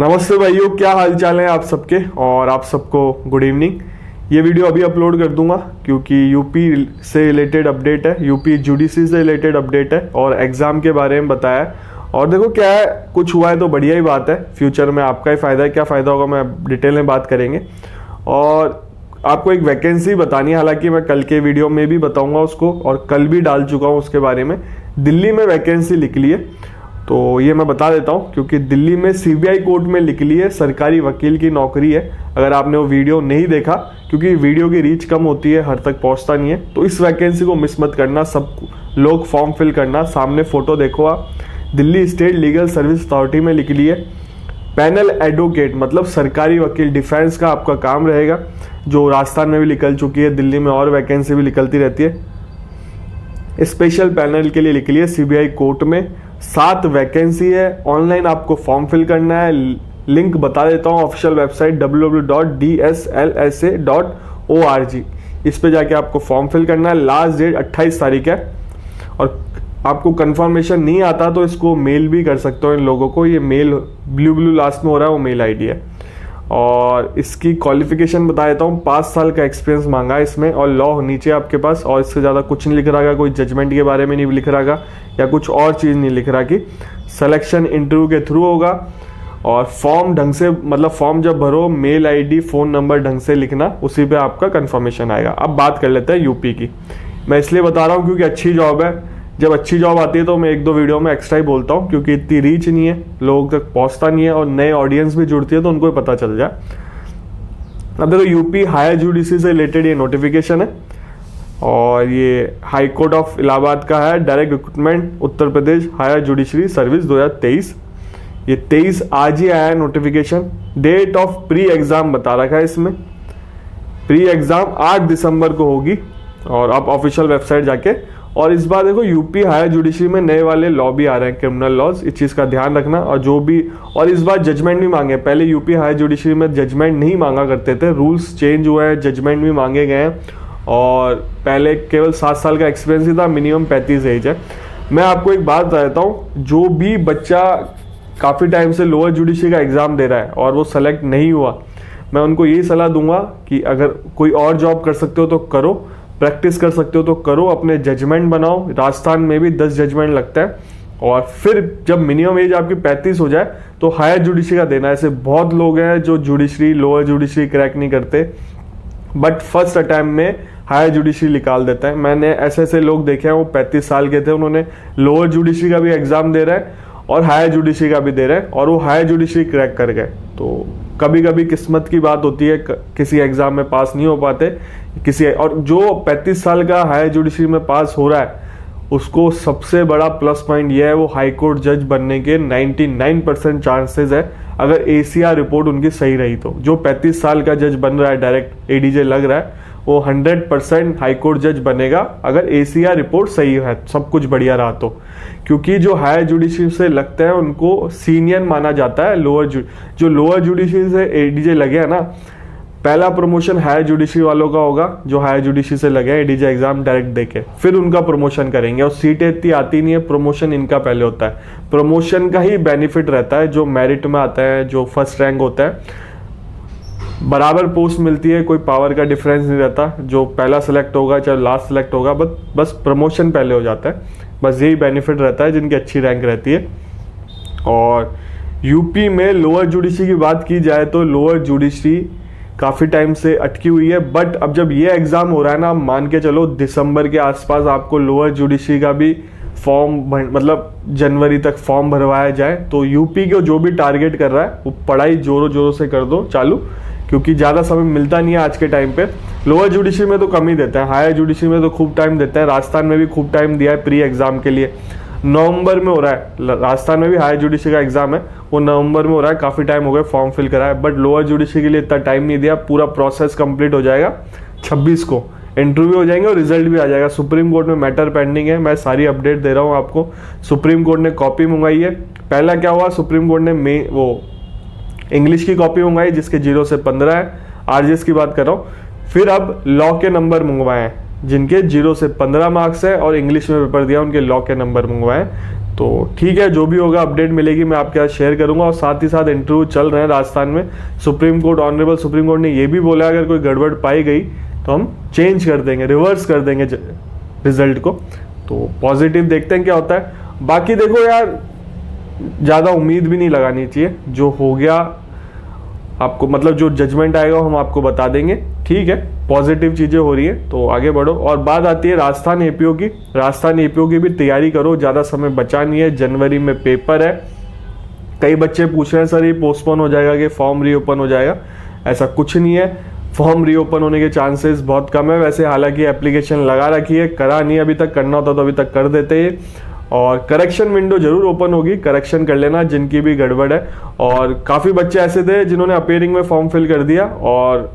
नमस्ते भाइयों, क्या हाल चाल है आप सबके। और आप सबको गुड इवनिंग। ये वीडियो अभी अपलोड कर दूंगा क्योंकि यूपी से रिलेटेड अपडेट है, यूपी जुडिशरी से रिलेटेड अपडेट है और एग्ज़ाम के बारे में बताया है। और देखो क्या है, कुछ हुआ है तो बढ़िया ही बात है, फ्यूचर में आपका ही फ़ायदा है। क्या फ़ायदा होगा मैं डिटेल में बात करेंगे। और आपको एक वैकेंसी बतानी है, हालांकि मैं कल के वीडियो में भी बताऊंगा उसको, और कल भी डाल चुका हूँ उसके बारे में। दिल्ली में वैकेंसी निकली है तो ये मैं बता देता हूँ, क्योंकि दिल्ली में सीबीआई कोर्ट में निकली है, सरकारी वकील की नौकरी है। अगर आपने वो वीडियो नहीं देखा, क्योंकि वीडियो की रीच कम होती है, हर तक पहुँचता नहीं है, तो इस वैकेंसी को मिस मत करना। सब लोग फॉर्म फिल करना। सामने फोटो देखो आप, Delhi state legal service authority में निकली है। पैनल एडवोकेट मतलब सरकारी वकील, डिफेंस का आपका काम रहेगा, जो राजस्थान में भी निकल चुकी है, दिल्ली में और वैकेंसी भी निकलती रहती है। स्पेशल पैनल के लिए निकली है सीबीआई कोर्ट में। 7 वैकेंसी है। ऑनलाइन आपको फॉर्म फिल करना है। लिंक बता देता हूँ, ऑफिशियल वेबसाइट www.dslsa.org। इस पे जाके आपको फॉर्म फिल करना है। लास्ट डेट 28 तारीख है। और आपको कंफर्मेशन नहीं आता तो इसको मेल भी कर सकते हो इन लोगों को। ये मेल ब्लू लास्ट में हो रहा है, वो मेल आईडी है। और इसकी क्वालिफिकेशन बता देता हूँ, 5 साल का एक्सपीरियंस मांगा है इसमें, और लॉ होनी चाहिए आपके पास। और इससे ज़्यादा कुछ नहीं लिख रहा, कोई जजमेंट के बारे में नहीं लिख रहा या कुछ और चीज़ नहीं लिख रहा। कि सिलेक्शन इंटरव्यू के थ्रू होगा। और फॉर्म ढंग से, मतलब फॉर्म जब भरो, मेल आईडी फ़ोन नंबर ढंग से लिखना, उसी पे आपका कंफर्मेशन आएगा। अब बात कर लेते हैं यूपी की। मैं इसलिए बता रहा हूँ क्योंकि अच्छी जॉब है। जब अच्छी जॉब आती है तो मैं 1-2 वीडियो में एक्स्ट्रा ही बोलता हूँ, क्योंकि इतनी रीच नहीं है, लोगों तक पहुँचता नहीं है, और नए ऑडियंस भी जुड़ती है तो उनको भी पता चल जाए। अब देखो, यूपी हायर जुडिशरी से रिलेटेड ये नोटिफिकेशन है, और ये हाई कोर्ट ऑफ इलाहाबाद का है। Direct recruitment Uttar Pradesh higher judiciary service 2023। ये 23 आज ही आया है notification. Date of pre exam बता रखा है इसमें। प्री एग्जाम 8 दिसंबर को होगी, और आप ऑफिशियल वेबसाइट जाके। और इस बार देखो, यूपी हायर जुडिशरी में नए वाले लॉ भी आ रहे हैं, क्रिमिनल लॉज। इस चीज़ का ध्यान रखना। और जो भी, और इस बार जजमेंट भी मांगे। पहले यूपी हायर जुडिशरी में जजमेंट नहीं मांगा करते थे, रूल्स चेंज हुए हैं, जजमेंट भी मांगे गए हैं। और पहले केवल 7 साल का एक्सपीरियंस ही था, मिनिमम 35 एज है। मैं आपको एक बात बता देता हूँ, जो भी बच्चा काफ़ी टाइम से लोअर जुडिशरी का एग्ज़ाम दे रहा है और वो सेलेक्ट नहीं हुआ, मैं उनको यही सलाह दूंगा कि अगर कोई और जॉब कर सकते हो तो करो, प्रैक्टिस कर सकते हो तो करो, अपने जजमेंट बनाओ। राजस्थान में भी 10 जजमेंट लगता है। और फिर जब मिनिमम एज आपकी 35 हो जाए तो हायर जुडिशरी का देना। ऐसे बहुत लोग हैं जो जुडिशरी, लोअर जुडिशरी क्रैक नहीं करते, बट फर्स्ट अटैम्प्ट में हायर जुडिशरी निकाल देता है। मैंने ऐसे लोग देखे हैं, वो 35 साल के थे, उन्होंने लोअर जुडिशरी का भी एग्जाम दे रहे हैं और हायर जुडिशरी का भी दे रहे हैं, और वो हायर जुडिशरी क्रैक कर गए। तो कभी कभी किस्मत की बात होती है, किसी एग्जाम में पास नहीं हो पाते किसी। और जो 35 साल का हायर जुडिशरी में पास हो रहा है, उसको सबसे बड़ा प्लस पॉइंट यह है, वो हाई कोर्ट जज बनने के 99% चांसेस है, अगर ACR रिपोर्ट उनकी सही रही तो। जो 35 साल का जज बन रहा है, डायरेक्ट ADJ लग रहा है, वो 100% हाई कोर्ट जज बनेगा अगर ACR रिपोर्ट सही है, सब कुछ बढ़िया रहा तो। क्योंकि जो हायर जुडिशरी से लगते हैं उनको सीनियर माना जाता है। जो लोअर जुडिशरी से ADJ लगे हैं ना, पहला प्रमोशन हायर जुडिशरी वालों का होगा, जो हायर जुडिशरी से लगे हैं ADJ एग्जाम डायरेक्ट देके, फिर उनका प्रमोशन करेंगे। और सीटें इतनी आती नहीं है, प्रमोशन इनका पहले होता है। प्रमोशन का ही बेनिफिट रहता है, जो मेरिट में आता है, जो फर्स्ट रैंक होता है, बराबर पोस्ट मिलती है, कोई पावर का डिफरेंस नहीं रहता। जो पहला सेलेक्ट होगा चाहे लास्ट सेलेक्ट होगा, बस प्रमोशन पहले हो जाता है। बस यही बेनिफिट रहता है जिनकी अच्छी रैंक रहती है। और यूपी में लोअर जुडिशरी की बात की जाए तो लोअर जुडिशरी काफ़ी टाइम से अटकी हुई है, बट अब जब ये एग्ज़ाम हो रहा है ना, मान के चलो दिसंबर के आसपास आपको लोअर जुडिशरी का भी फॉर्म, मतलब जनवरी तक फॉर्म भरवाया जाए। तो यूपी को जो भी टारगेट कर रहा है, वो पढ़ाई जोरों से कर दो चालू, क्योंकि ज़्यादा समय मिलता नहीं है आज के टाइम पे। लोअर जुडिशरी में तो कम ही देते हैं, हायर जुडिशरी में तो खूब टाइम देते हैं। राजस्थान में भी खूब टाइम दिया है प्री एग्ज़ाम के लिए। नवंबर में हो रहा है, राजस्थान में भी हायर जुडिशरी का एग्जाम है, वो नवंबर में हो रहा है। काफ़ी टाइम हो गया फॉर्म फिल करा है, बट लोअर जुडिशरी के लिए इतना टाइम नहीं दिया। पूरा प्रोसेस कंप्लीट हो जाएगा 26 को, इंटरव्यू हो जाएंगे और रिजल्ट भी आ जाएगा। सुप्रीम कोर्ट में मैटर पेंडिंग है, मैं सारी अपडेट दे रहा हूँ आपको। सुप्रीम कोर्ट ने कॉपी मंगाई है। पहला क्या हुआ, सुप्रीम कोर्ट ने वो इंग्लिश की कॉपी मंगाई जिसके 0 से 15 है, RGS की बात कर रहा हूँ। फिर अब लॉ के नंबर मंगवाए हैं, जिनके 0 से 15 मार्क्स है और इंग्लिश में पेपर दिया, उनके लॉ के नंबर मंगवाए। तो ठीक है, जो भी होगा अपडेट मिलेगी मैं आपके साथ शेयर करूंगा। और साथ ही साथ इंटरव्यू चल रहे हैं राजस्थान में। Supreme court, honourable supreme court ने ये भी बोला अगर कोई गड़बड़ पाई गई तो हम चेंज कर देंगे, रिवर्स कर देंगे रिजल्ट को। तो पॉजिटिव देखते हैं क्या होता है। बाकी देखो यार, ज़्यादा उम्मीद भी नहीं लगानी चाहिए। जो हो गया आपको, मतलब जो जजमेंट आएगा हम आपको बता देंगे। ठीक है, पॉजिटिव चीज़ें हो रही है तो आगे बढ़ो। और बात आती है राजस्थान एपीओ की। राजस्थान एपीओ की भी तैयारी करो, ज़्यादा समय बचा नहीं है। जनवरी में पेपर है। कई बच्चे पूछ रहे हैं सर ये पोस्टपोन हो जाएगा कि फॉर्म रीओपन हो जाएगा। ऐसा कुछ नहीं है, फॉर्म रीओपन होने के चांसेस बहुत कम है। वैसे हालांकि एप्लीकेशन लगा रखी है, करा नहीं अभी तक, करना होता तो अभी तक कर देते हैं। और करेक्शन विंडो जरूर ओपन होगी, करेक्शन कर लेना जिनकी भी गड़बड़ है। और काफ़ी बच्चे ऐसे थे जिन्होंने अपेयरिंग में फॉर्म फिल कर दिया और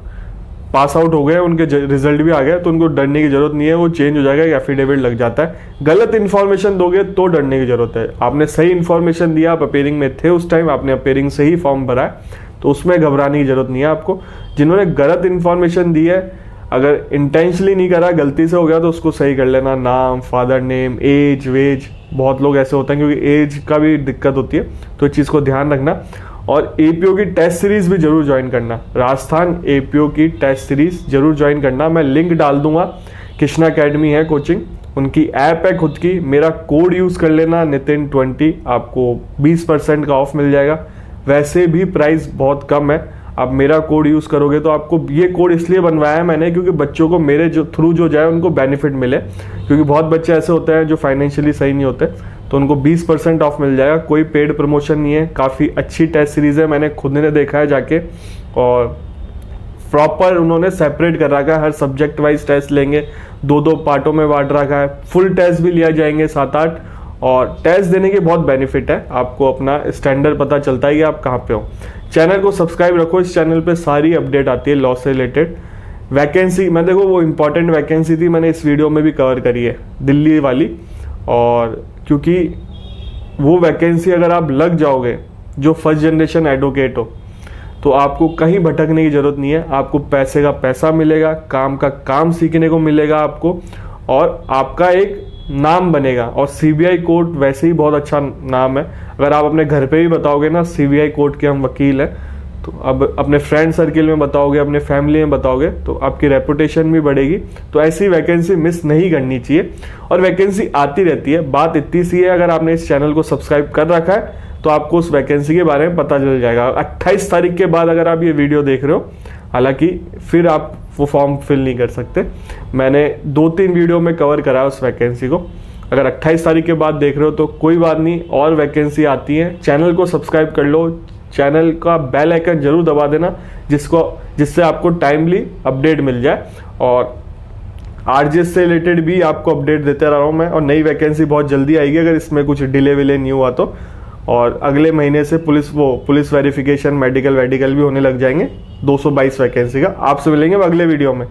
पास आउट हो गए, उनके रिजल्ट भी आ गए, तो उनको डरने की जरूरत नहीं है। वो चेंज हो जाएगा, एफिडेविट लग जाता है। गलत इन्फॉर्मेशन दोगे तो डरने की जरूरत है। आपने सही इन्फॉर्मेशन दिया, आप अपेयरिंग में थे उस टाइम, आपने अपेयरिंग से ही फॉर्म भरा है, तो उसमें घबराने की जरूरत नहीं है आपको। जिन्होंने गलत इन्फॉर्मेशन दी है, अगर इंटेंशनली नहीं करा, गलती से हो गया तो उसको सही कर लेना। नाम, फादर नेम, एज वेज, बहुत लोग ऐसे होते हैं क्योंकि एज का भी दिक्कत होती है, तो इस चीज़ को ध्यान रखना। और एपीओ की टेस्ट सीरीज भी जरूर ज्वाइन करना। राजस्थान एपीओ की टेस्ट सीरीज जरूर ज्वाइन करना। मैं लिंक डाल दूंगा, कृष्णा अकेडमी है कोचिंग, उनकी ऐप है खुद की। मेरा कोड यूज़ कर लेना नितिन20, आपको 20% का ऑफ मिल जाएगा। वैसे भी प्राइस बहुत कम है, आप मेरा कोड यूज़ करोगे तो आपको, ये कोड इसलिए बनवाया है मैंने क्योंकि बच्चों को मेरे जो थ्रू जो जाए उनको बेनिफिट मिले। क्योंकि बहुत बच्चे ऐसे होते हैं जो फाइनेंशियली सही नहीं होते, तो उनको 20% ऑफ मिल जाएगा। कोई पेड प्रमोशन नहीं है, काफ़ी अच्छी टेस्ट सीरीज़ है, मैंने खुद ने देखा है जाके। और प्रॉपर उन्होंने सेपरेट कर रखा है, हर सब्जेक्ट वाइज टेस्ट लेंगे, 2-2 पार्टों में बांट रखा है। फुल टेस्ट भी लिया जाएंगे 7-8। और टेस्ट देने के बहुत बेनिफिट है, आपको अपना स्टैंडर्ड पता चलता है कि आप कहाँ पे हो। चैनल को सब्सक्राइब रखो, इस चैनल पे सारी अपडेट आती है लॉ से रिलेटेड। वैकेंसी, मैं देखो वो इंपॉर्टेंट वैकेंसी थी, मैंने इस वीडियो में भी कवर करी है, दिल्ली वाली। और क्योंकि वो वैकेंसी अगर आप लग जाओगे जो फर्स्ट जनरेशन एडवोकेट हो, तो आपको कहीं भटकने की जरूरत नहीं है। आपको पैसे का पैसा मिलेगा, काम का काम सीखने को मिलेगा आपको, और आपका एक नाम बनेगा। और सीबीआई कोर्ट वैसे ही बहुत अच्छा नाम है। अगर आप अपने घर पे भी बताओगे ना सीबीआई कोर्ट के हम वकील हैं, तो अब अपने फ्रेंड सर्किल में बताओगे, अपने फैमिली में बताओगे, तो आपकी रेपुटेशन भी बढ़ेगी। तो ऐसी वैकेंसी मिस नहीं करनी चाहिए, और वैकेंसी आती रहती है। बात इतनी सी है, अगर आपने इस चैनल को सब्सक्राइब कर रखा है तो आपको उस वैकेंसी के बारे में पता चल जाएगा। 28 तारीख के बाद अगर आप ये वीडियो देख रहे हो, हालांकि फिर आप वो फॉर्म फिल नहीं कर सकते। मैंने 2-3 वीडियो में कवर करा है उस वैकेंसी को। अगर 28 तारीख के बाद देख रहे हो तो कोई बात नहीं, और वैकेंसी आती है। चैनल को सब्सक्राइब कर लो, चैनल का बेल आइकन जरूर दबा देना, जिससे आपको टाइमली अपडेट मिल जाए। और आरजीएस से रिलेटेड भी आपको अपडेट देते रहा हूँ मैं। और नई वैकेंसी बहुत जल्दी आएगी अगर इसमें कुछ डिले विले नहीं हुआ तो। और अगले महीने से पुलिस वेरिफिकेशन, मेडिकल भी होने लग जाएंगे। 222 वैकेंसी का। आपसे मिलेंगे अगले वीडियो में।